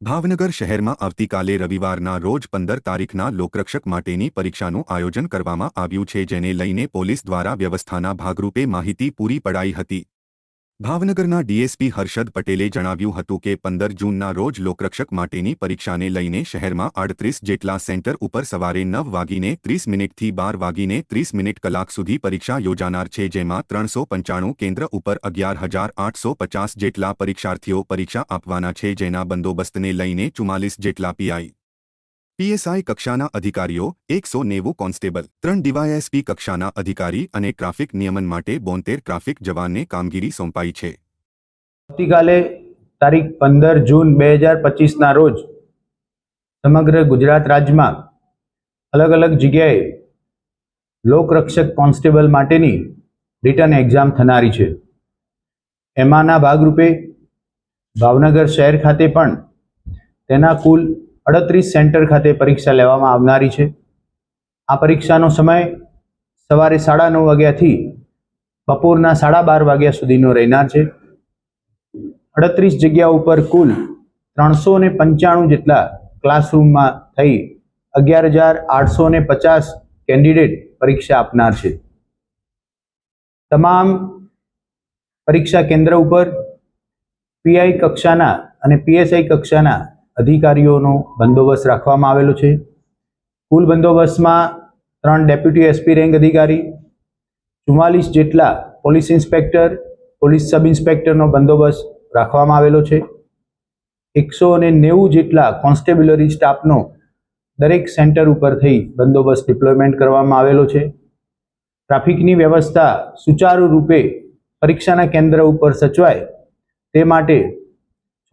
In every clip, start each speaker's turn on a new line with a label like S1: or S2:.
S1: ભાવનગર શહેરમાં આવતીકાલે રવિવારના રોજ 15 તારીખના લોકરક્ષક માટેની પરીક્ષાનું આયોજન કરવામાં આવ્યું છે, જેને લઈને પોલીસ દ્વારા વ્યવસ્થાના ભાગરૂપે માહિતી પૂરી પડાઈ હતી। ભાવનગરના ડીએસપી હર્ષદ પટેલે જણાવ્યું હતું કે 15 જૂનના રોજ લોકરક્ષક માટેની પરીક્ષાને લઈને શહેરમાં 38 જેટલા સેન્ટર ઉપર સવારે 9:30 થી 12:30 કલાક સુધી પરીક્ષા યોજાનાર છે, જેમાં 395 કેન્દ્ર ઉપર 11,850 જેટલા પરીક્ષાર્થીઓ પરીક્ષા આપવાના છે, જેના બંદોબસ્તને લઈને 44 જેટલા પીએસઆઈ કક્ષાના અધિકારીઓ, 190 કોન્સ્ટેબલ, 3 ડીવાયએસપી કક્ષાના અધિકારી અને ટ્રાફિક નિયમન માટે 72 ટ્રાફિક જવાનને કામગીરી સોંપાઈ છે।
S2: આવતીકાલે તારીખ 15 જૂન 2025ના રોજ સમગ્ર ગુજરાત રાજ્યમાં અલગ અલગ જગ્યાએ લોકરક્ષક કોન્સ્ટેબલ માટેની રિટન એક્ઝામ થનારી છે। એમાંના ભાગરૂપે ભાવનગર શહેર ખાતે પણ તેના કુલ 38 સેન્ટર ખાતે પરીક્ષા લેવામાં આવનારી છે। આ પરીક્ષાનો સમય સવારે 9:30 વાગ્યાથી બપોરના 12:30 વાગ્યા સુધીનો રહેનાર છે। 38 જગ્યા ઉપર કુલ 395 જેટલા ક્લાસરૂમમાં થઈ 11,850 કેન્ડિડેટ પરીક્ષા આપનાર છે। તમામ પરીક્ષા કેન્દ્ર ઉપર પીઆઈ કક્ષાના અને પીએસઆઈ કક્ષાના અધિકારીઓનો બંદોબસ્ત રાખવામાં આવેલો છે। કુલ બંદોબસ્તમાં 3 ડેપ્યુટી એસપી રેન્ક અધિકારી, 44 જેટલા પોલીસ ઇન્સ્પેક્ટર, પોલીસ સબ ઇન્સ્પેક્ટરનો બંદોબસ્ત રાખવામાં આવેલો છે। 190 જેટલા કોન્સ્ટેબ્યુલરી સ્ટાફનો દરેક સેન્ટર ઉપર થઈ બંદોબસ્ત ડિપ્લોયમેન્ટ કરવામાં આવેલો છે। ટ્રાફિકની વ્યવસ્થા સુચારુ રૂપે પરીક્ષાના કેન્દ્ર ઉપર સચવાય તે માટે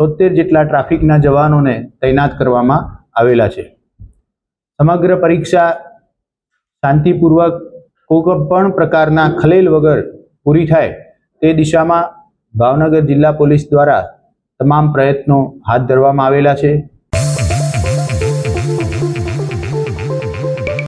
S2: 76 જેટલા ટ્રાફિકના જવાનોને તૈનાત કરવામાં આવેલા છે। સમગ્ર પરીક્ષા શાંતિપૂર્વક કોઈ પણ પ્રકારના ખલેલ વગર પૂરી થાય તે દિશામાં ભાવનગર જિલ્લા પોલીસ દ્વારા તમામ પ્રયત્નો હાથ ધરવામાં આવેલા છે।